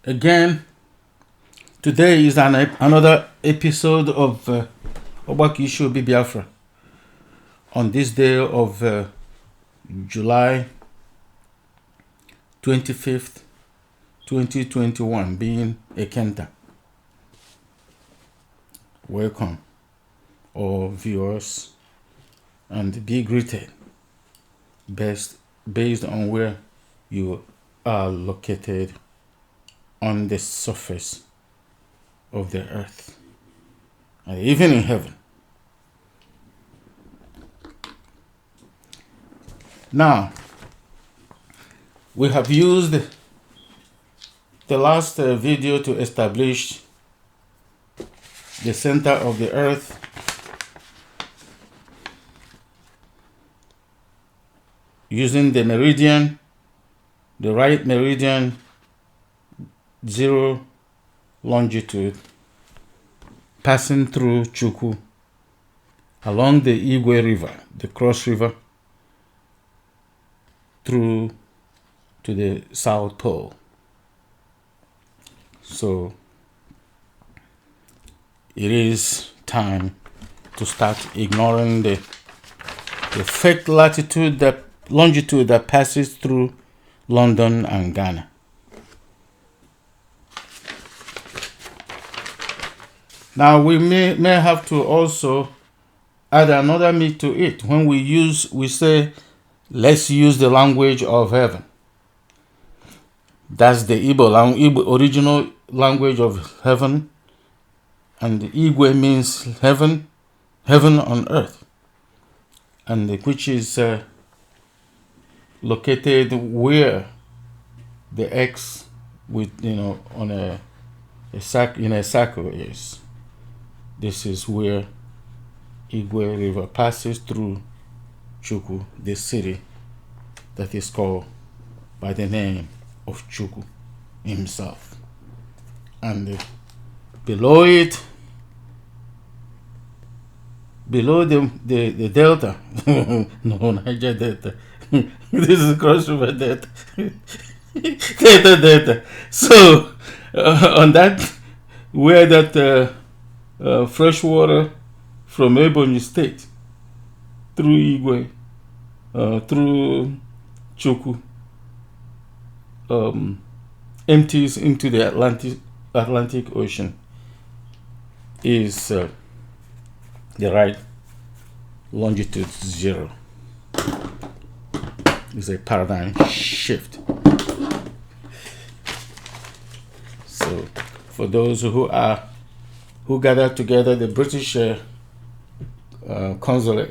Again, today is another episode of Ogbako Ishi Obi Biafra on this day of July 25th, 2021, being a Kenta. Welcome, all viewers, and be greeted based on where you are located on the surface of the earth, and even in heaven. Now, we have used the last video to establish the center of the earth using the meridian, the right meridian, 0 longitude, passing through CHIUKWU along the Igwe River, the Cross River, through to the South Pole. So it is time to start ignoring the fake longitude that passes through London and Ghana. Now we may have to also add another myth to it. When we say, let's use the language of heaven. That's the Igbo original language of heaven, and the Igwe means heaven on earth, and which is located where the X with on a circle is. This is where Igwe River passes through CHIUKWU, the city that is called by the name of CHIUKWU himself. And below it, below the delta, no, Niger Delta, this is Cross River Delta, Delta. So, on that, where that fresh water from Ebonyi State through Igwe, through CHIUKWU, empties into the Atlantic Ocean, is the right longitude 0. It's a paradigm shift. So, for those who gathered together, the British ambassador,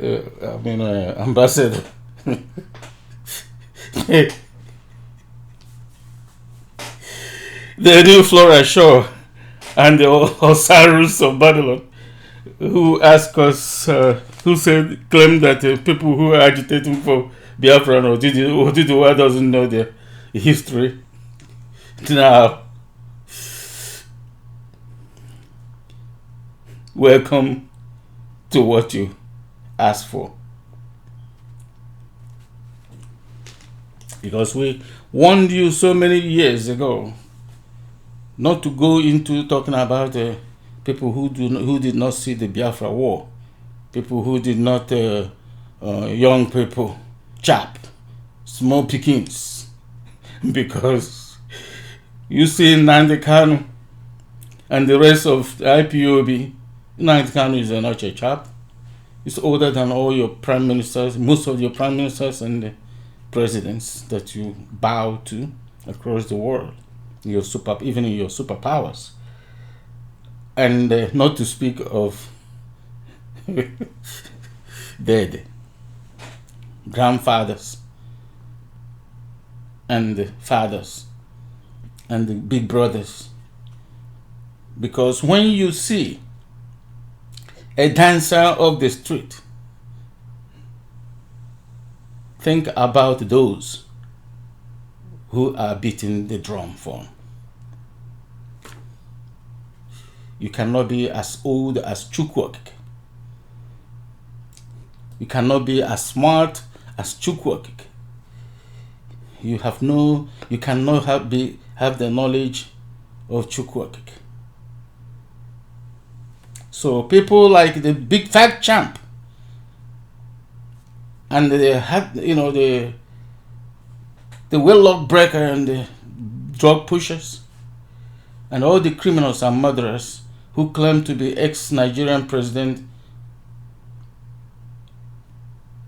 the new Flora Shaw and the Osiris of Babylon, who asked us, claimed that people who are agitating for Biafra or Oduduwa doesn't know their history. Now, welcome to what you asked for. Because we warned you so many years ago not to go into talking about people who did not see the Biafra war, people who did not, young people, small pickings, because you see Nnamdi Kanu and the rest of the IPOB. Nnamdi Kanu is not a chap. He's older than all your prime ministers, most of your prime ministers and presidents that you bow to across the world, even in your superpowers. And not to speak of dead grandfathers and the fathers and the big brothers. Because when you see a dancer of the street, think about those who are beating the drum for him. You cannot be as old as CHIUKWU OKIKE. You cannot be as smart as CHIUKWU OKIKE. You cannot have the knowledge of CHIUKWU OKIKE. So people like the big fat champ and the wedlock breaker and the drug pushers and all the criminals and murderers who claim to be ex-Nigerian president,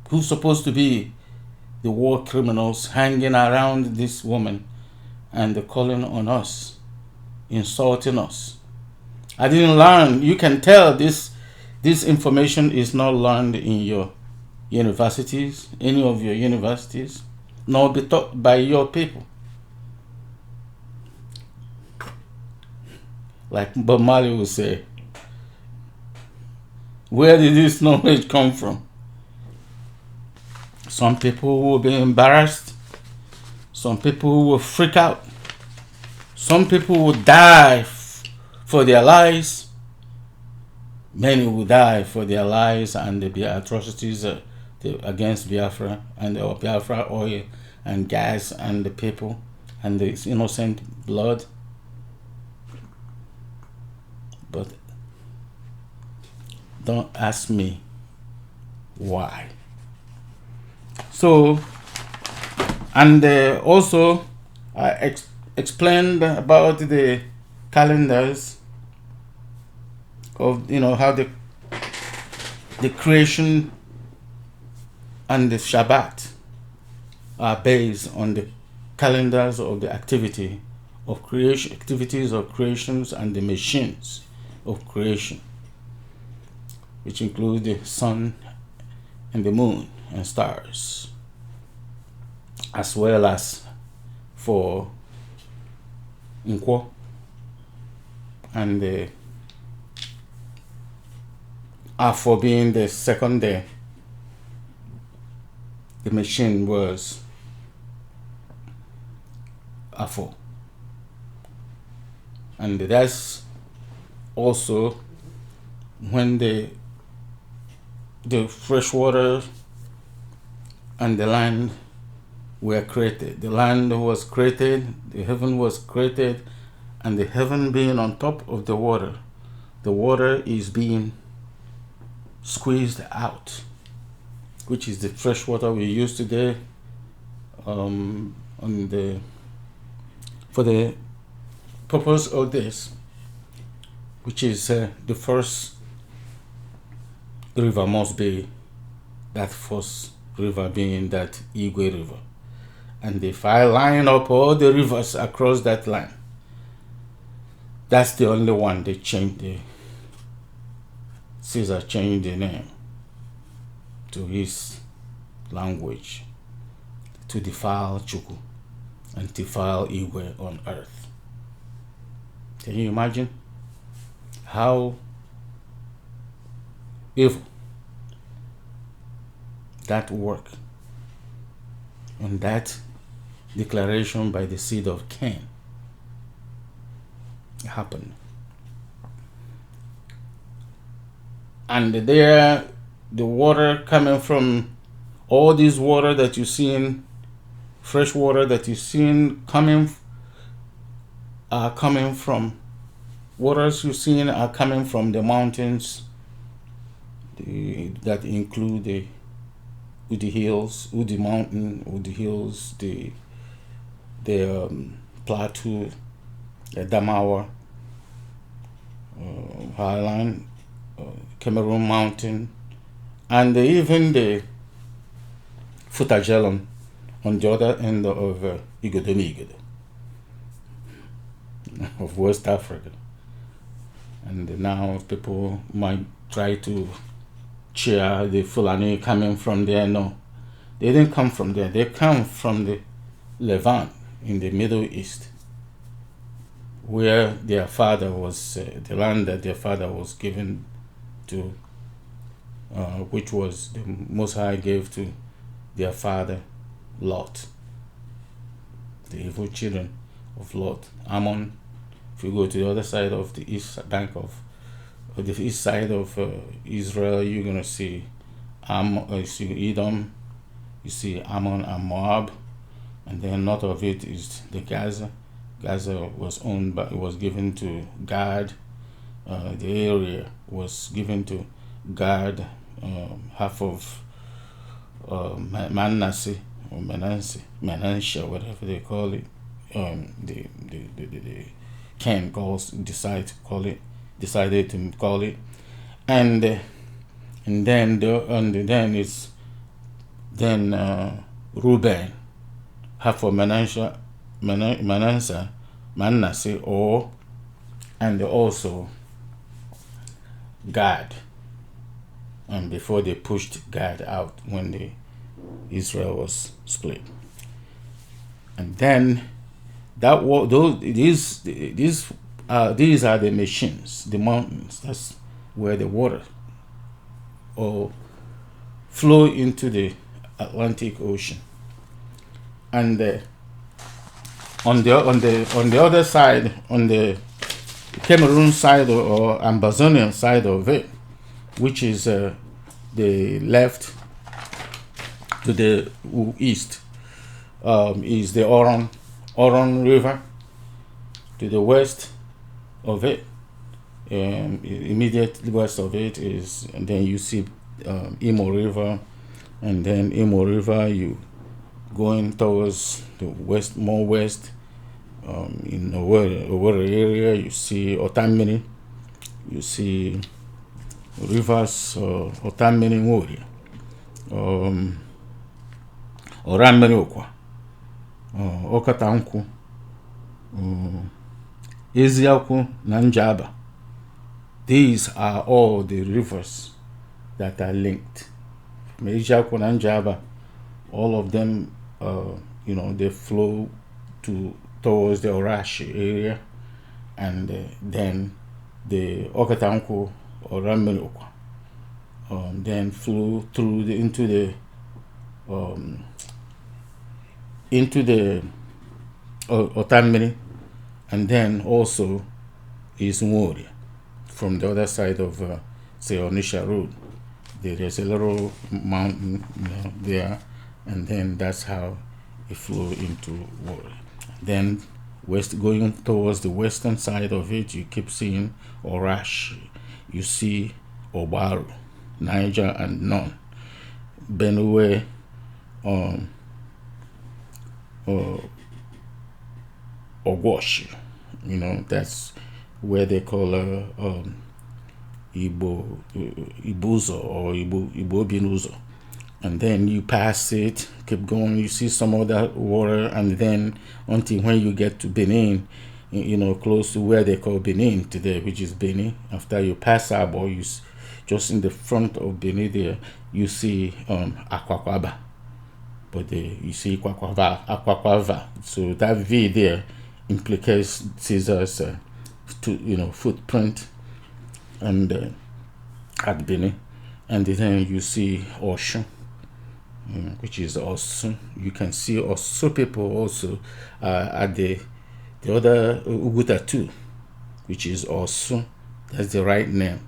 who's supposed to be the war criminals, hanging around this woman and calling on us, insulting us. I didn't learn. You can tell this information is not learned in your universities, any of your universities, nor be taught by your people. Like Bob Marley would say, where did this knowledge come from? Some people will be embarrassed. Some people will freak out. Some people will die for their lives. Many will die for their lives and the atrocities against Biafra and the Biafra oil and gas and the people and the innocent blood. But don't ask me why. So, and also I explained about the calendars of, how the creation and the Shabbat are based on the calendars of the activities of creations and the machines of creation, which include the sun and the moon and stars, as well as for Nkwo and the Afo being the second day. The machine was Afo, and that's also when the fresh water and the land were created. The land was created, the heaven was created, and the heaven being on top of the water is being squeezed out, which is the fresh water we use today for the purpose of this, which is the first river must be that first river being that Igwe River. And if I line up all the rivers across that line, that's the only one they changed Caesar changed the name to his language to defile CHIUKWU and defile Igwe on earth. Can you imagine how evil that work and that declaration by the seed of Cain happened? And there, the water coming from all this water that you see, fresh water that you see coming from waters you see are coming from the mountains that include the Udi Hills, Udi Mountain, Udi Hills, the Plateau, the Damawa Highland, Cameroon Mountain, and even the Futajelon on the other end of Igbo of West Africa. And now people might try to cheer the Fulani coming from there. No, they didn't come from there. They come from the Levant in the Middle East, where their father was, the land that their father was given to, which was the Most High gave to their father Lot, the evil children of Lot, Ammon. If you go to the other side of the east bank of the east side of Israel, you're gonna see you see Edom, you see Ammon and Moab, and then north of it is the Gaza, Gaza was owned, but it was given to Gad. The area was given to Gad, half of Manasseh or Manasseh, whatever they call it. The Cain decided to call it, and then it's Reuben, half of Manasseh, and also Gad. And before they pushed Gad out when Israel was split, and then these are the machines, the mountains. That's where the water all flow into the Atlantic Ocean, and on the other side, on the Cameroon side or Ambazonian side of it, which is the left to the east, is the Oron River. To the west of it, immediately west of it is, and then you see Imo River, and then Imo River, you going towards the west, more west, in the Owerri area, you see Otamini, you see rivers, Otamini Nwori, Orammiri Okwa, Okatanku, Eziokwu na Njaba. These are all the rivers that are linked. Eziokwu na Njaba, all of them, they flow towards the Orashi area, and then the Okatanku or Orammiri Okwa then flow through into the Otamiri, and then also is Nwori from the other side of say Onisha Road. There is a little mountain there, and then that's how it flow into Nwori. Then going towards the western side of it, you keep seeing Orash, you see Obaru, Niger and Non, Benue, Ogwashi, that's where they call Ibuzo or Ibobinuzo. And then you pass it, keep going, you see some of that water, and then until when you get to Benin, close to where they call Benin today, which is Benin. After you pass Abo, just in the front of Benin there, you see Akwakwaba. But you see Akwakwava. So that V there implicates Caesar's footprint and at Benin. And then you see Oshun, which is Osun. You can see Osu people also at the other Uguta too, which is Osun. That's the right name.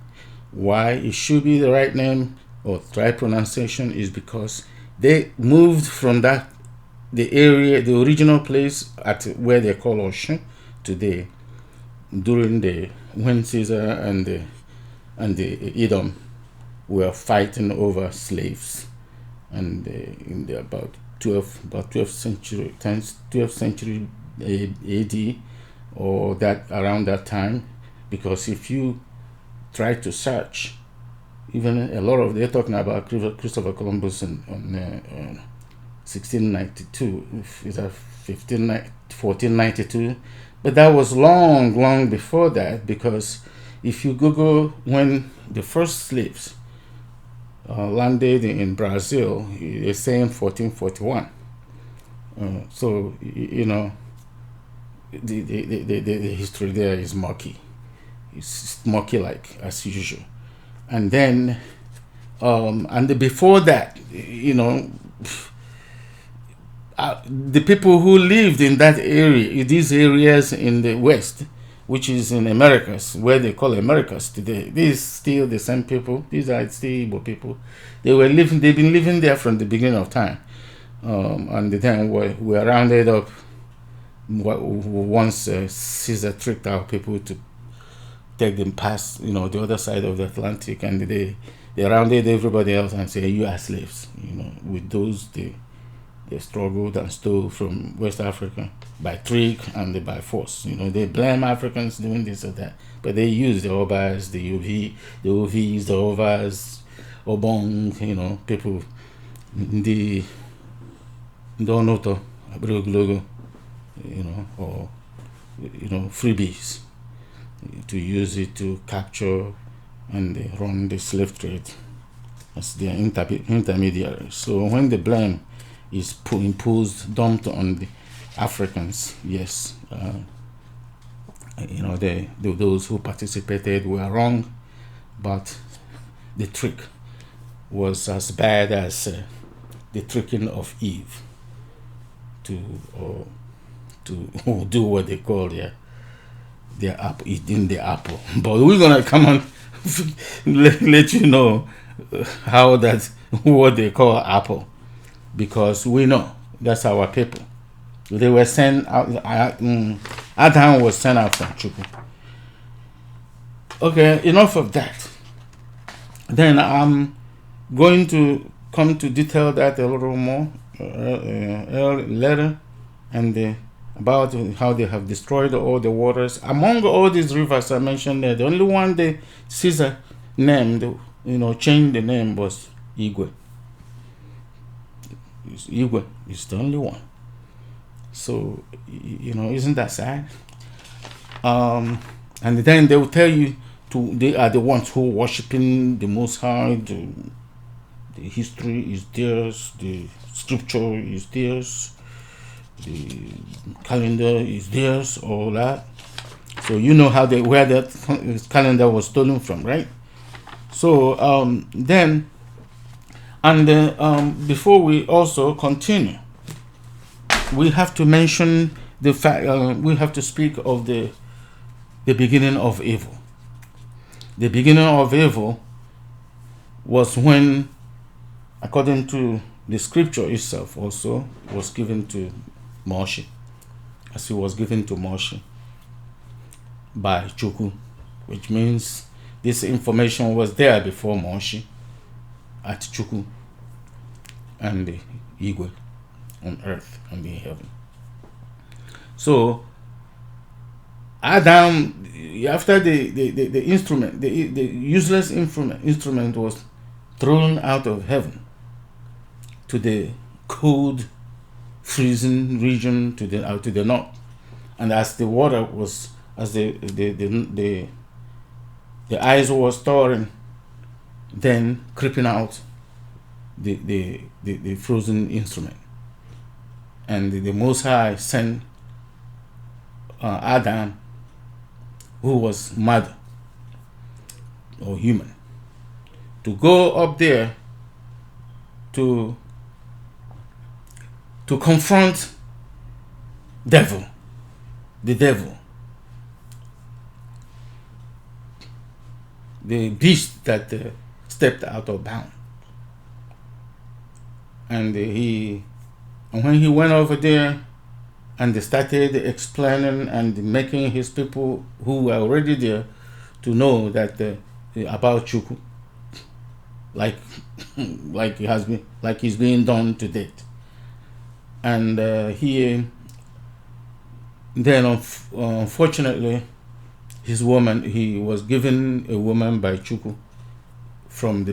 Why it should be the right name or right pronunciation is because they moved from the area, the original place at where they call Oshun today, during when Caesar and the Edom were fighting over slaves, and in the about 12th century AD, or that around that time. Because if you try to search, even a lot of, they're talking about Christopher Columbus on 1692, is that 1492, but that was long before that. Because if you Google when the first slaves landed in Brazil, they're saying 1441. So the history there is murky. It's murky like as usual. And then before that, the people who lived in that area, these areas in the West, which is in Americas, where they call Americas today, these still the same people. These are still Igbo people. They've been living there from the beginning of time, and then were rounded up once Caesar tricked out people to take them past, the other side of the Atlantic, and they rounded everybody else and said, "You are slaves." With those they struggled and stole from West Africa by trick and by force. They blame Africans doing this or that, but they use the Obas, the Ovis, the Ovas, Obong, people, the Onoto, Abroglogo, or freebies, to use it to capture and run the slave trade as their intermediaries. So when the blame is dumped on the Africans, yes, those who participated were wrong, but the trick was as bad as the tricking of Eve to do what they call their apple, eating the apple. But we're gonna come on let you know what they call apple, because we know that's our people. They were sent out. Adam was sent out from CHIUKWU. Okay, enough of that. Then I'm going to come to detail that a little more later, and about how they have destroyed all the waters. Among all these rivers I mentioned there, the only one the Caesar named, changed the name, was Igwe. Igwe is the only one. So, isn't that sad? And then they will tell you they are the ones who are worshiping the Most High. The history is theirs. The scripture is theirs. The calendar is theirs. All that. So where that calendar was stolen from, right? So before we also continue, we have to mention the fact. We have to speak of the beginning of evil. The beginning of evil was when, according to the scripture itself, also was given to Moshe, as it was given to Moshe by CHIUKWU, which means this information was there before Moshe at CHIUKWU and the Igwe on earth and in heaven. So Adam, after the instrument, the useless instrument was thrown out of heaven to the cold, freezing region to the north, and as the water was, as the ice was thawing, then creeping out the frozen instrument, and the Most High sent Adam, who was mother or human, to go up there to confront the devil, the beast that stepped out of bounds. And when he went over there and they started explaining and making his people who were already there to know that about CHIUKWU, like he's being done to date. And unfortunately, he was given a woman by CHIUKWU from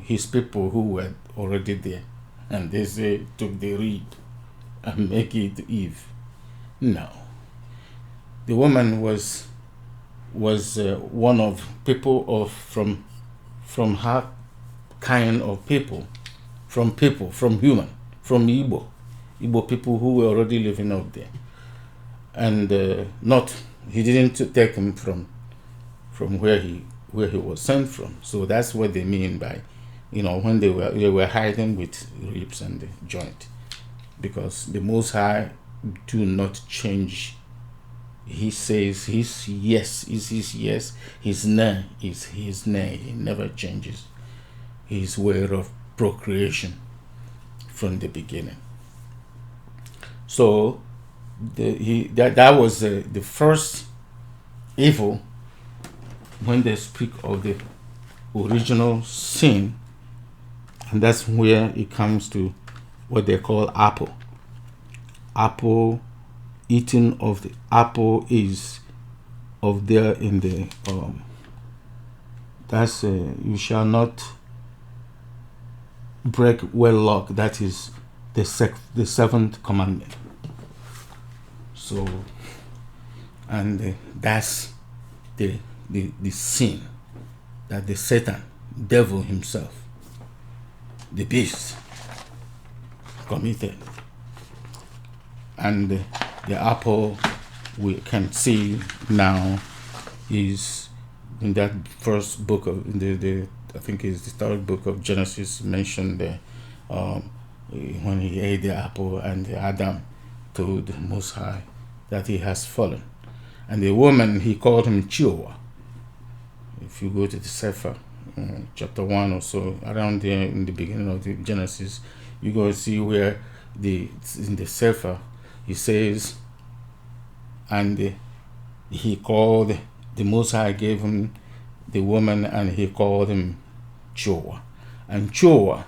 his people who were already there, and they say took the reed and make it Eve. No, the woman was one of people from her kind of people, from human, from Igbo people who were already living up there, and he didn't take him from where he was sent from. So that's what they mean by, when they were hiding with ribs and the joint, because the Most High do not change. He says his yes is his yes, his nay is his nay. He never changes his way of procreation from the beginning. So that was the first evil when they speak of the original sin, and that's where it comes to what they call apple. Apple, eating of the apple is of there in the that's you shall not break wedlock. That is the seventh commandment. So, and that's the sin that the Satan, devil himself, the beast, committed. And the apple we can see now is in that first book of the I think it's the third book of Genesis, mentioned there when he ate the apple, and Adam told the Most High that he has fallen. And the woman, he called him Chihuahua. If you go to the Sefer, chapter 1 or so, around there in the beginning of the Genesis, you go see where in the Sefer, he says, and he called, the Most High gave him the woman, and he called him Chihuahua. And Chihuahua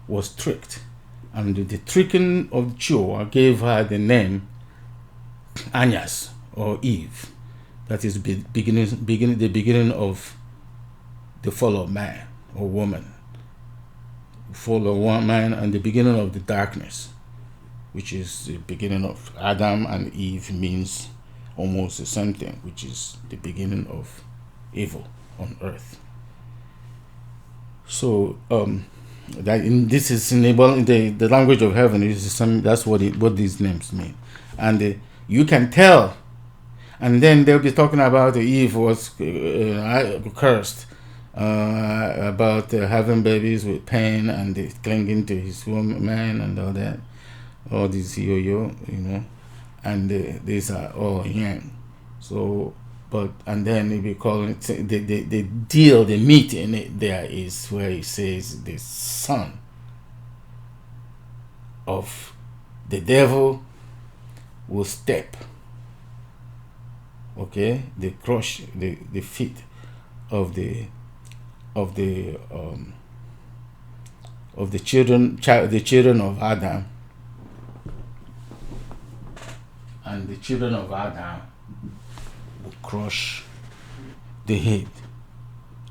was tricked. And the tricking of Chihuahua gave her the name Anyas, or Eve. That is the beginning of the fall of man or woman. Fall of one man, and the beginning of the darkness, which is the beginning of Adam and Eve, means almost the same thing, which is the beginning of evil on earth. So this is in the language of heaven is the same. That's what these names mean, and you can tell. And then they'll be talking about Eve was cursed about having babies with pain and clinging to his woman and all that. All these yo-yo, and these are all yang. So, and then if you call it, the meat in it there is where he says the son of the devil will step. Okay, they crush the feet of the children of Adam. And the children of Adam will crush the head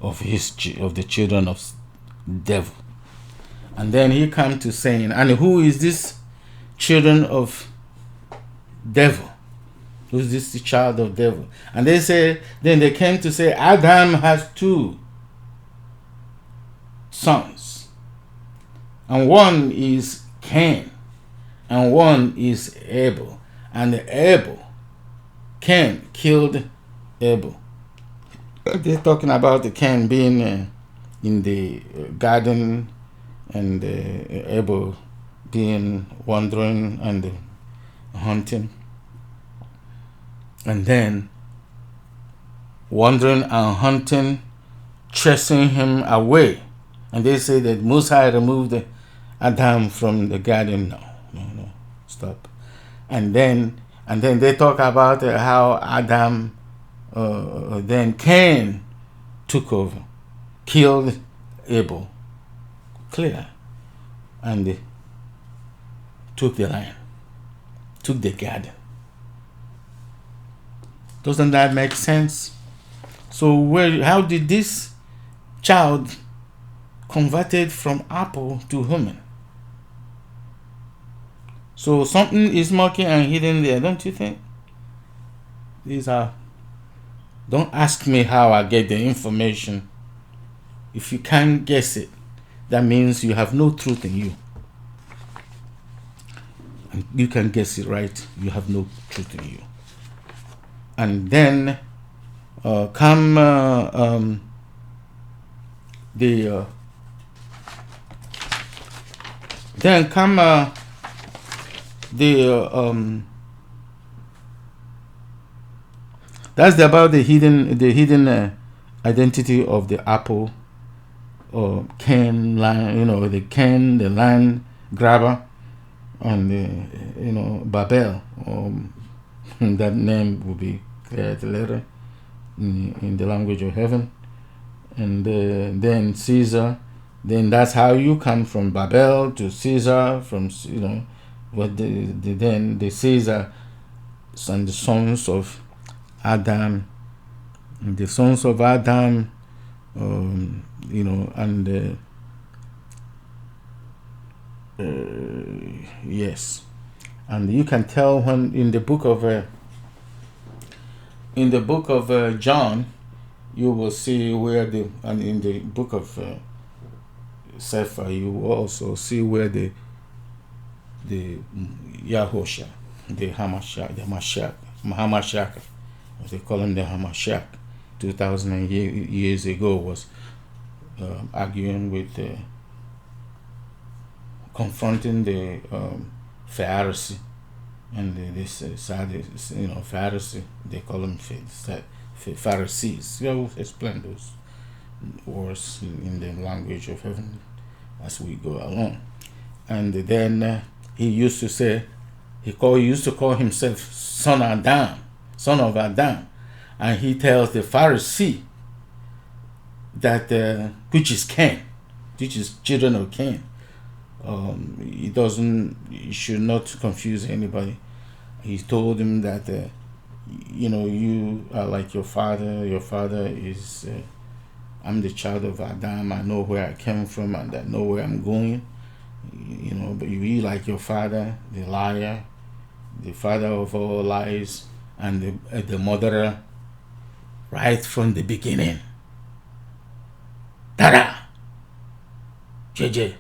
of the children of devil. And then he come to saying, and who is this children of devil? Who is this the child of devil? And they say, then they came to say, Adam has two sons, and one is Cain, and one is Abel. And Cain killed Abel. They're talking about the Cain being in the garden, and Abel being wandering and hunting. And then wandering and hunting, chasing him away. And they say that Most High removed Adam from the garden. No, stop. And then they talk about how Adam, then Cain took over, killed Abel, clear, and took the land, took the garden. Doesn't that make sense? So how did this child converted from apple to human? So something is murky and hidden there, don't you think? Don't ask me how I get the information. If you can't guess it, that means you have no truth in you. And you can guess it right, you have no truth in you. And then come that's about the hidden identity of the apple, or Cain, the Cain, the land grabber, and Babel, That name will be cleared later in the language of heaven. And then Caesar. Then that's how you come from Babel to Caesar, from what then the Caesar and the sons of Adam, and the sons of Adam, and yes, and you can tell when in the book of John, you will see where and in the book of Sefer, you will also see where the Yahusha, the Hamashiach, as they call him, the Hamashiach, 2,000 years ago, was arguing with, confronting the Pharisee, and this Pharisee, they call them Pharisees. I will explain those words in the language of heaven as we go along. And then he used to say, he used to call himself son of Adam, and he tells the Pharisee that which is Cain, which is children of Cain. He should not confuse anybody. He told him that you are like your father. Your father is I'm the child of Adam. I know where I came from and I know where I'm going. But you be like your father, the liar, the father of all lies, and the murderer right from the beginning. Tada! JJ!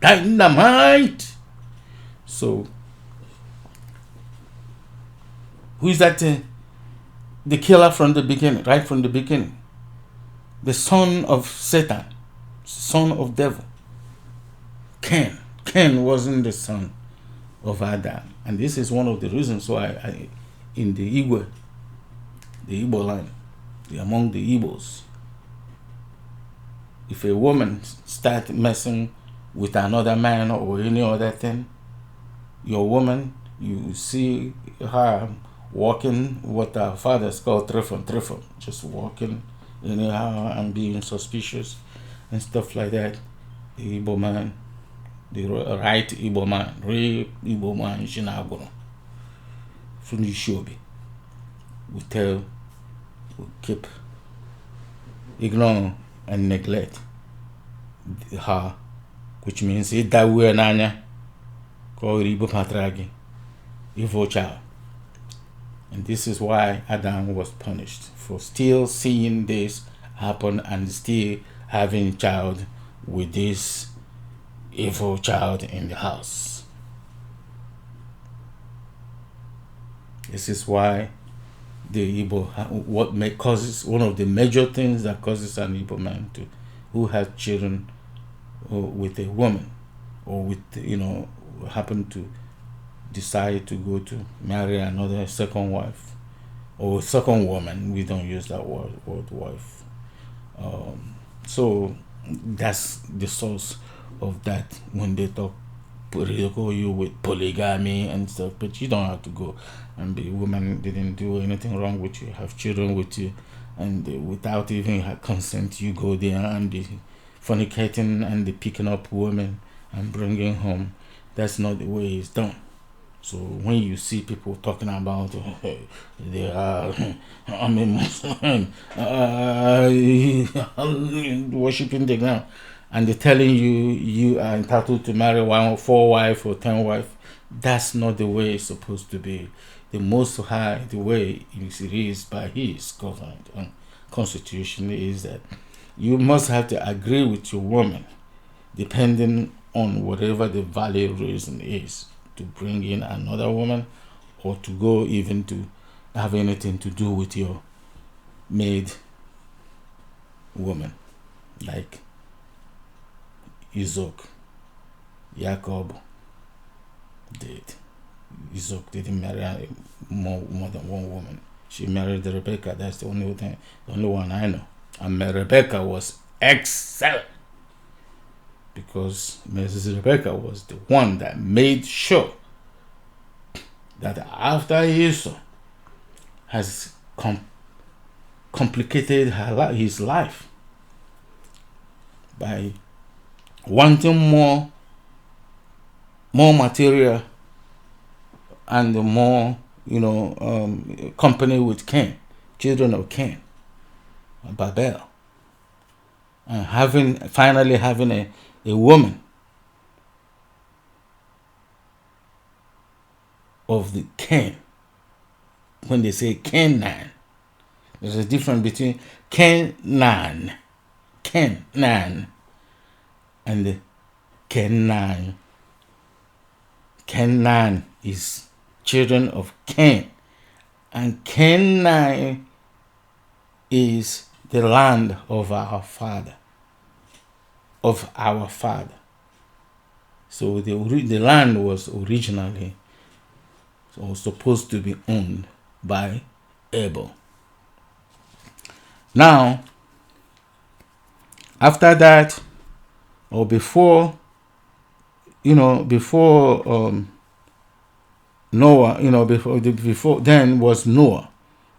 Dynamite! So, who is that? The killer from the beginning, right from the beginning. The son of Satan, son of devil. Cain. Cain wasn't the son of Adam. And this is one of the reasons why in the Igbo land, among the Igbos, if a woman starts messing with another man or any other thing, your woman, you see her walking what our fathers call trifon, just walking anyhow and being suspicious and stuff like that. The Igbo man, the right Igbo man, real Igbo man, Shinagoro, from Ishi Obi, will keep, ignore and neglect her, which means Idawe Nanya, called Igbo Patragi, evil child. And this is why Adam was punished for still seeing this happen and still having a child with this evil child in the house. This is why the Igbo, causes one of the major things that causes an Igbo man who has children with a woman, or with happen to decide to go to marry another second wife or second woman. We don't use that word wife. So that's the source of that when they talk you with polygamy and stuff. But you don't have to go and the woman didn't do anything wrong with you, have children with you, and without even her consent you go there and the fornicating and the picking up women and bringing home. That's not the way it's done. So when you see people talking about they are I'm a Muslim, worshiping the ground, and they're telling you are entitled to marry 1 or 4 wives or 10 wives, that's not the way it's supposed to be. The Most High, the way it is by His covenant and constitution, is that you must have to agree with your woman, depending on whatever the valid reason is, to bring in another woman or to go even to have anything to do with your maid woman, like Isaac, Jacob did. Isaac didn't marry more than one woman. She married Rebecca. That's the only one I know. And Rebecca was excellent, because Mrs. Rebecca was the one that made sure that after Esau has complicated his life by wanting more material and more, company with Cain, children of Cain, Babel, and finally having a woman of the Cain. When they say Canaan, there's a difference between Canaan and Canaan. Canaan is children of Cain, and Canaan is the land of our father. So the land was originally supposed to be owned by Abel. Now, after that, or before Noah, before then was Noah,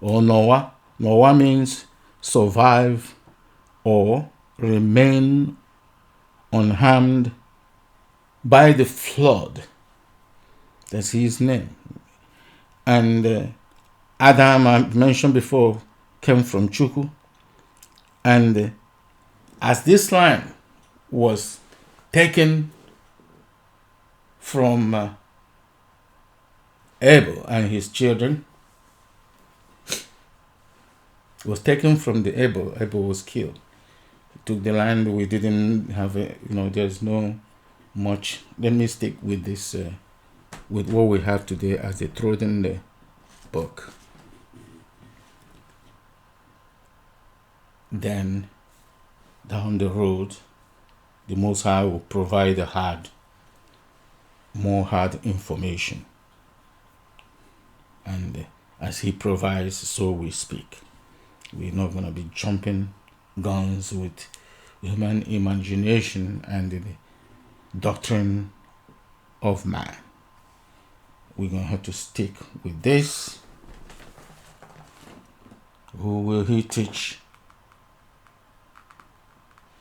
or Noah. Noah means survive or remain unharmed by the flood. That's his name. And Adam, I mentioned before, came from CHIUKWU. And as this land was taken from Abel and his children, was taken from the Abel was killed. He took the land. We didn't have there's no much. Let me stick with this, with what we have today as the truth in the book. Then down the road, the Most High will provide more hard information. And as he provides, so we speak. We're not going to be jumping guns with human imagination and the doctrine of man. We're going to have to stick with this. Who will he teach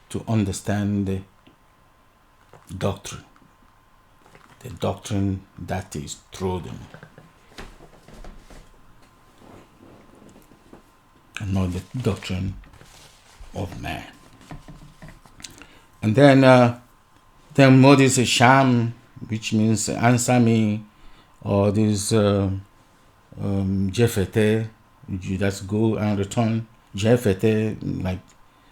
to understand the doctrine? The doctrine that is trodden, and not the doctrine of man. And then Moses says Sham, which means answer me, or this Jephthah, that's go and return. Jephthah, like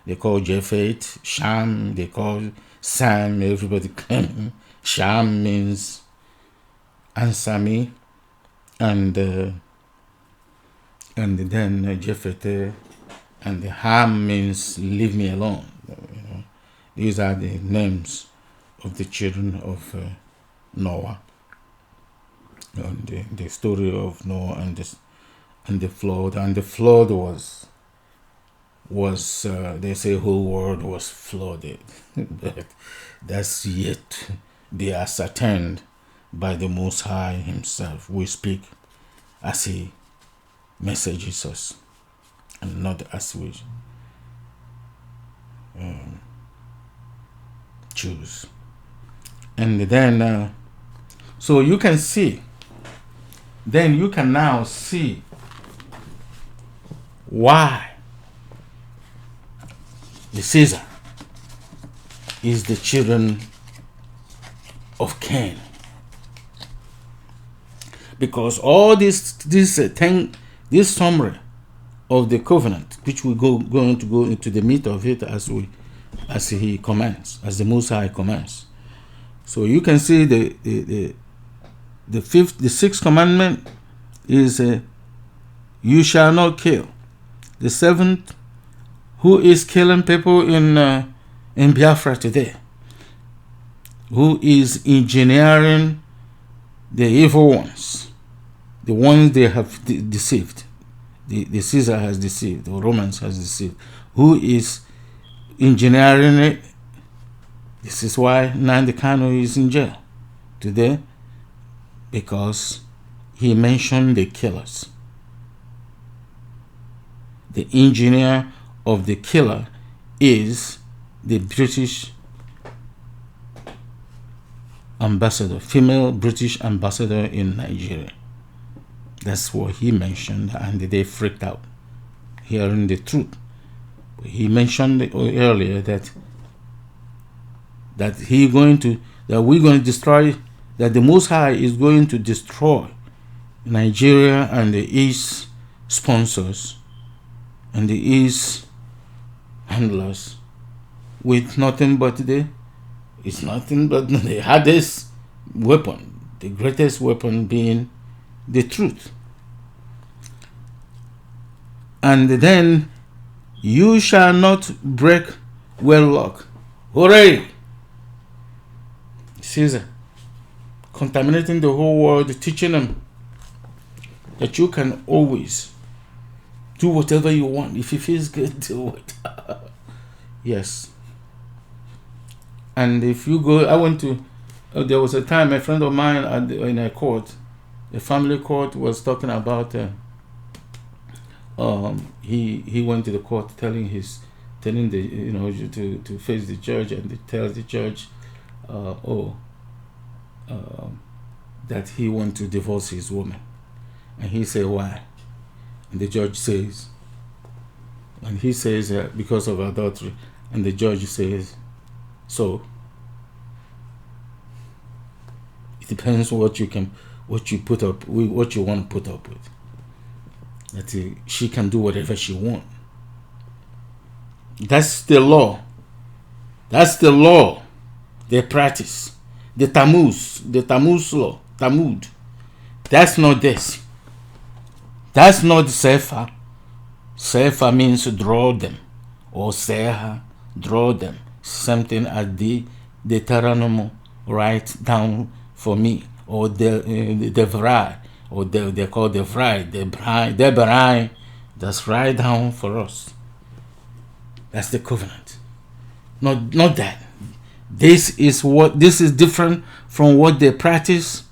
they call Japhet. Sham, they call Sam. Everybody claim Sham means answer me, and then Jephthah, and the Ham means leave me alone. These are the names of the children of Noah. And the story of Noah and the flood. And the flood was they say whole world was flooded, but that's yet be ascertained by the Most High himself. We speak as he messages us, and not as we choose. And then so you can see, then you can now see why the Caesar is the children of Cain. Because all this summary of the covenant, which we going to go into the meat of it as he commands, as the Most High commands. So you can see the sixth commandment is you shall not kill. The seventh, who is killing people in Biafra today? Who is engineering the evil ones, the ones they have deceived? The Caesar has deceived, the Romans has deceived. Who is engineering it? This is why Nnamdi Kanu is in jail today, because he mentioned the killers. The engineer of the killer is the British ambassador, female British ambassador in Nigeria. That's what he mentioned, and they freaked out hearing the truth. He mentioned earlier that we're going to destroy, that the Most High is going to destroy Nigeria and the East sponsors and the East handlers with nothing but the hardest weapon, the greatest weapon being the truth. And then you shall not break wedlock. Hooray! Caesar, contaminating the whole world, teaching them that you can always do whatever you want. If it feels good, do it. Yes. And if you go, there was a time a friend of mine in a court, a family court, was talking about, he went to the court telling to face the judge, and he tells the judge, that he wants to divorce his woman. And he said, why? And the judge says, and he says, because of adultery. And the judge says, so it depends on what you put up with, what you want to put up with. That she can do whatever she wants. That's the law. That's the law they practice. The Tammuz law, Talmud. That's not this. That's not Sefer. Sefer means draw them, or Seha, draw them. Something as the Deuteronomy write down for me, or the Vray, or they call the Vray, the Bray, that's write down for us. That's the covenant. Not that. This is different from what they practice,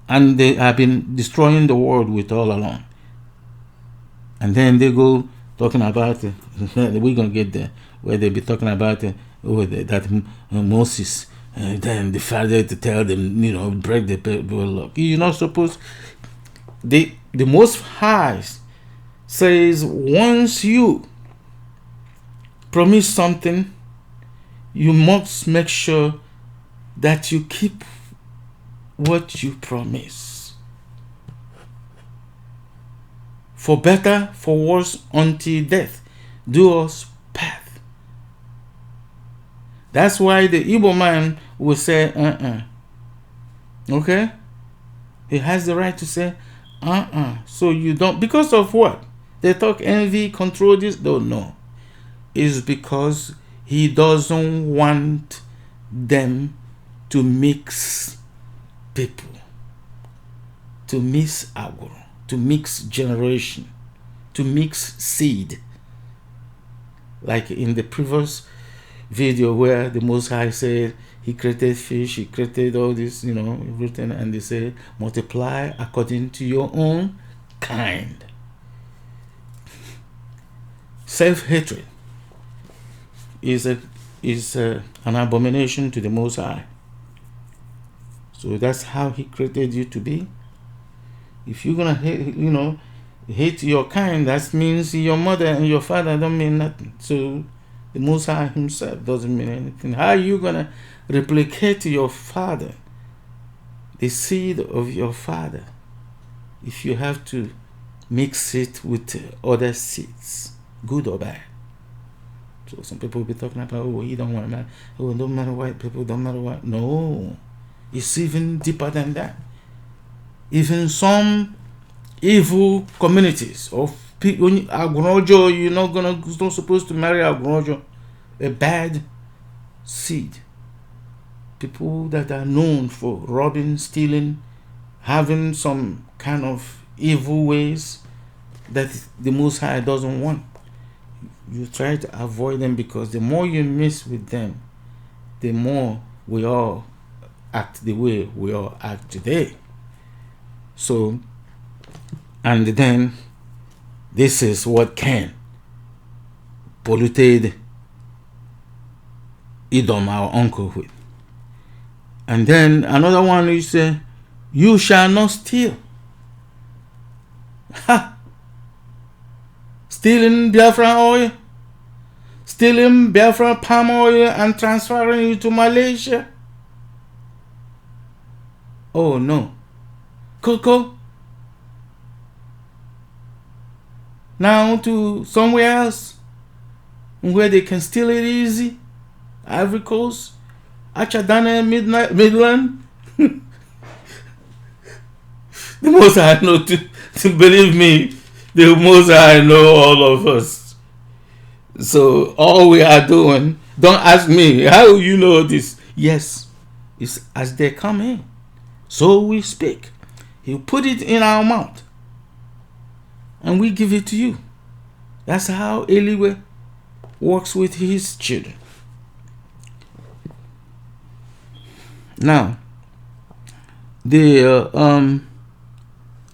and they have been destroying the world with all along. And then they go talking about we're gonna get there, where they be talking about that Moses, then the father to tell them, break the law. You're not supposed. The Most High says once you promise something, you must make sure that you keep what you promise. For better, for worse, until death do us path. That's why the Igbo man will say, Okay? He has the right to say, So you don't, because of what? They talk envy, control this, don't know. It's because he doesn't want them to mix people, to mix agro, to mix generation, to mix seed. Like in the previous video where the Most High said he created fish, he created all this, everything, and they say multiply according to your own kind. Self-hatred is an abomination to the Most High. So that's how he created you to be. If you're gonna hate your kind, that means your mother and your father don't mean nothing. So the Most High himself doesn't mean anything. How are you gonna replicate your father, the seed of your father, if you have to mix it with other seeds, good or bad? So some people will be talking about, he don't want to matter. Oh, it don't matter white people, don't matter what. No, it's even deeper than that. Even some evil communities of people, Agrojo, you're not supposed to marry Agrojo, a bad seed. People that are known for robbing, stealing, having some kind of evil ways that the Most High doesn't want. You try to avoid them, because the more you mess with them, the more we all act the way we all act today. So, and then this is what Cain polluted Edom, our uncle, with. And then another one is, you shall not steal. Ha! Stealing Biafra oil, stealing Biafra palm oil and transferring it to Malaysia. Oh no. Cocoa. Now to somewhere else where they can steal it easy. Ivory Coast, Achadana, Midland. The most I know, to believe me, the most I know all of us. So all we are doing, don't ask me, how you know this? Yes, it's as they come in, so we speak. He'll put it in our mouth, and we give it to you. That's how Eliwe works with his children. Now, the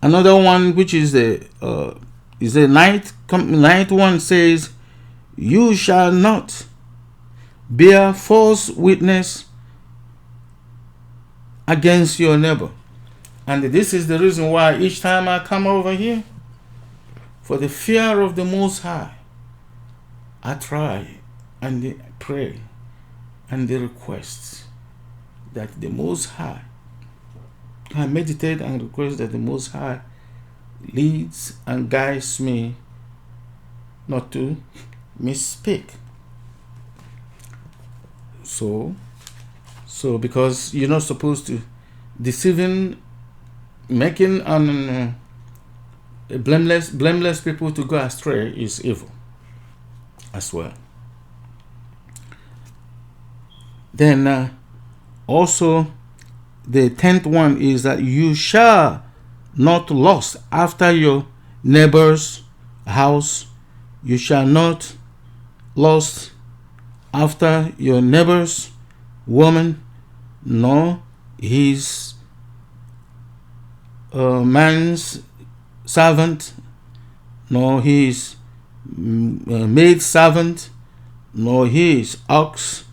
another one, which is the ninth one, says, you shall not bear false witness against your neighbor. And this is the reason why each time I come over here, for the fear of the Most High, I try and pray and request that the Most High, I meditate and request that the Most High leads and guides me not to misspeak. So because you're not supposed to deceiving, making blameless people to go astray is evil as well. Then also the 10th one is that you shall not lust after your neighbor's house. You shall not lust after your neighbor's woman, nor his man's servant, nor his maid servant, nor his ox,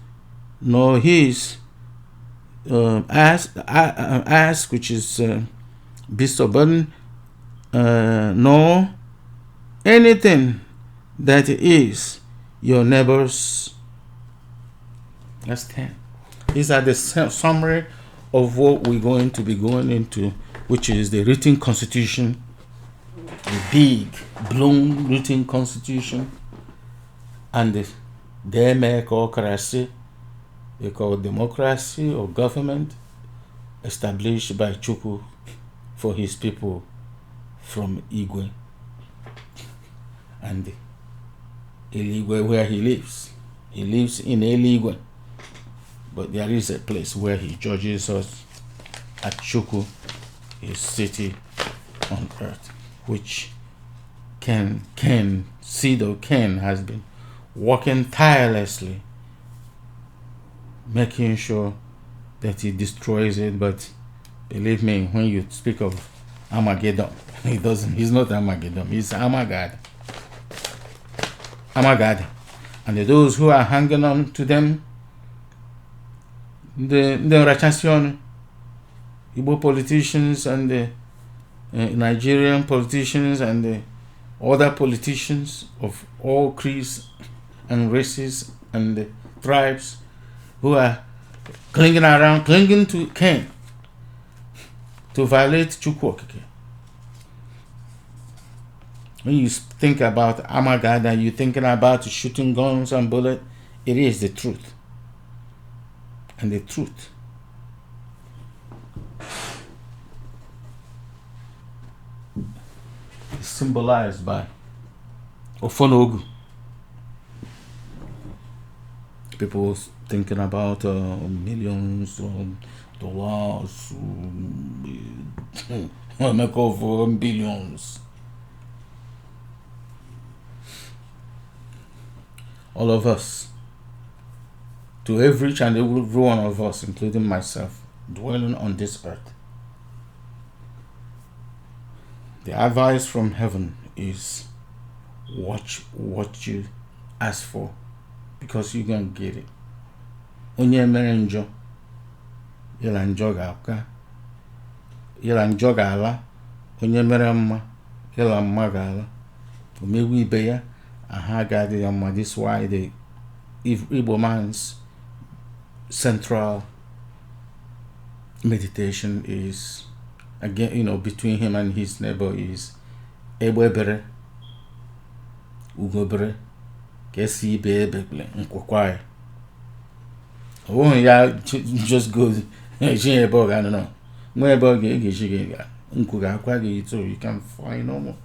nor his ass, which is beast of burden, nor anything that is your neighbor's. That's 10. These are the summary of what we're going to be going into, which is the written constitution, the big blown written constitution, and the democracy, they call democracy or government, established by CHIUKWU for his people from Igwe and Eligwe, where he lives. He lives in Eligwe, but there is a place where he judges us at CHIUKWU, his city on earth, which seed of Cain has been working tirelessly, making sure that he destroys it. But believe me, when you speak of Armageddon, he's not Armageddon, he's Armageddon. And those who are hanging on to them, the Rachasian Igbo politicians and the Nigerian politicians and the other politicians of all creeds and races and the tribes who are clinging to Cain to violate CHIUKWU OKIKE. When you think about Armageddon, you're thinking about shooting guns and bullets. It is the truth. And the truth is symbolized by Ofonogu. People thinking about millions of dollars, make over billions. All of us, to each and every one of us, including myself, dwelling on this earth, The advice from heaven is watch what you ask for, because you're going to get it. Onye mere njọ, yela njọ ga-aka, yela njọ ga-ala. Onye mere mma, yela mma ga-ala. Omewu ibe ya, aha ga-adị ya mma. This is why the Igbo man's central meditation is, again, between him and his neighbor, is Egbebere, Ugobere, Kesi Ibe Ebeble, Nkwakwai. Oh, yeah, just go. I don't know. So you can find no more.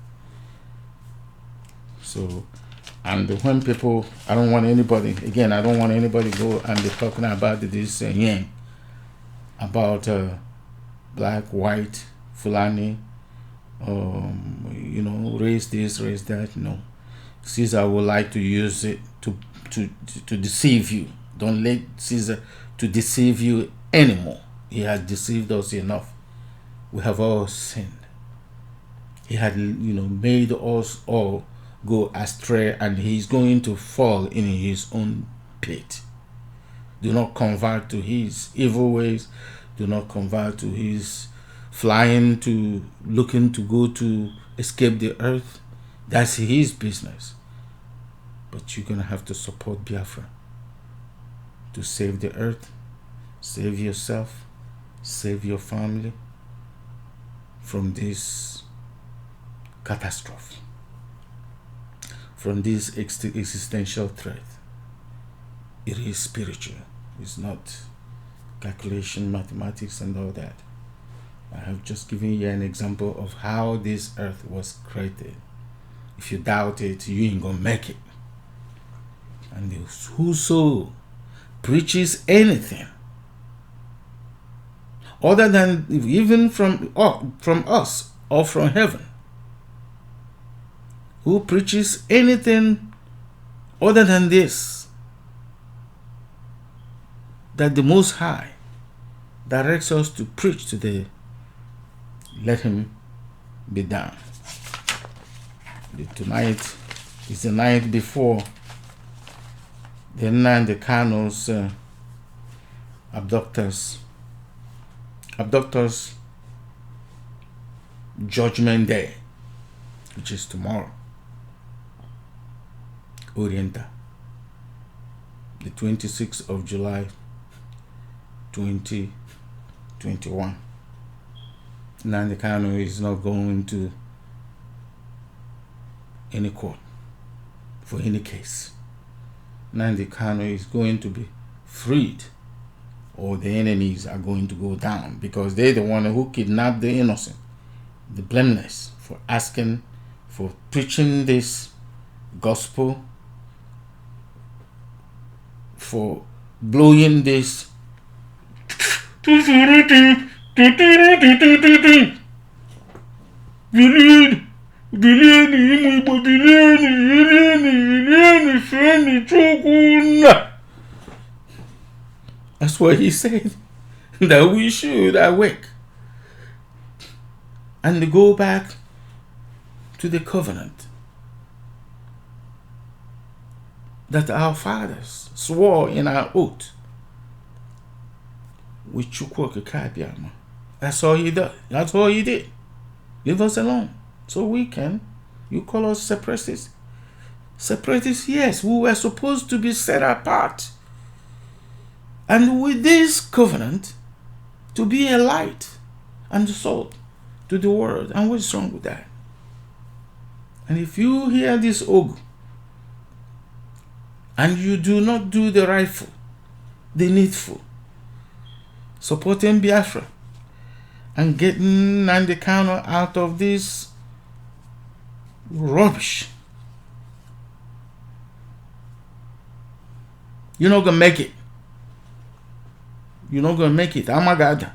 So, and when people, I don't want anybody go and be talking about this about black, white, Fulani, race this, race that. No, Caesar would like to use it to deceive you. Don't let Caesar to deceive you anymore. He has deceived us enough. We have all sinned. He had, made us all go astray, and he's going to fall in his own pit. Do not convert to his evil ways. Do not convert to his flying to looking to go to escape the earth. That's his business. But you're going to have to support Biafra to save the earth, save yourself, save your family from this catastrophe, from this existential threat. It is spiritual. It's not calculation, mathematics, and all that. I have just given you an example of how this earth was created. If you doubt it, you ain't gonna make it. And whoso preaches anything other than even from us or from heaven, who preaches anything other than this, that the Most High directs us to preach today, let him be down. Tonight is the night before the Nnamdi Kanu's abductors Judgment Day, which is tomorrow, Oriental, the 26th of July 2021. Nnamdi Kanu is not going to any court for any case. Nnamdi Kanu is going to be freed, or the enemies are going to go down, because they're the one who kidnapped the innocent, the blameless, for preaching this gospel, for blowing this That's what he said, that we should awake and go back to the covenant that our fathers swore in our oath with CHIUKWU OKIKE Abiama. That's all he did. That's all he did. Leave us alone so we can. You call us separatists? Separatists, yes. We were supposed to be set apart, and with this covenant to be a light and salt to the world. And what's wrong with that? And if you hear this ogu and you do not do the rightful, the needful, supporting Biafra and getting Nnamdi Kanu out of this rubbish, you're not gonna make it. You're not gonna make it. Amagada,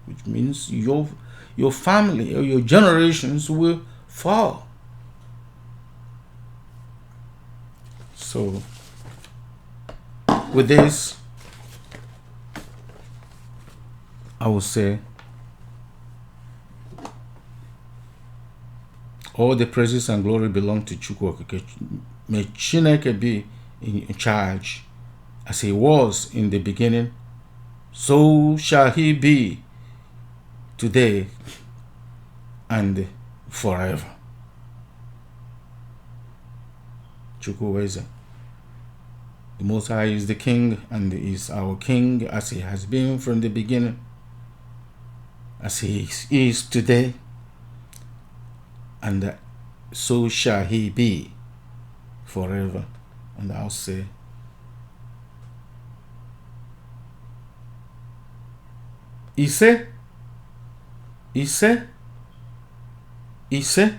which means your family or your generations will fall. So with this, I will say All the praises and glory belong to CHIUKWU OKIKE. May Chineke be in charge. As he was in the beginning, so shall he be today and forever. CHIUKWU. The Most High is the King and is our King, as he has been from the beginning, as he is today, and so shall he be forever. And I'll say, Ise, Ise, Ise.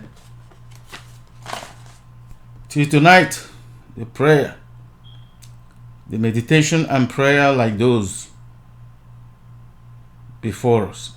Till tonight, the prayer, the meditation and prayer like those before us.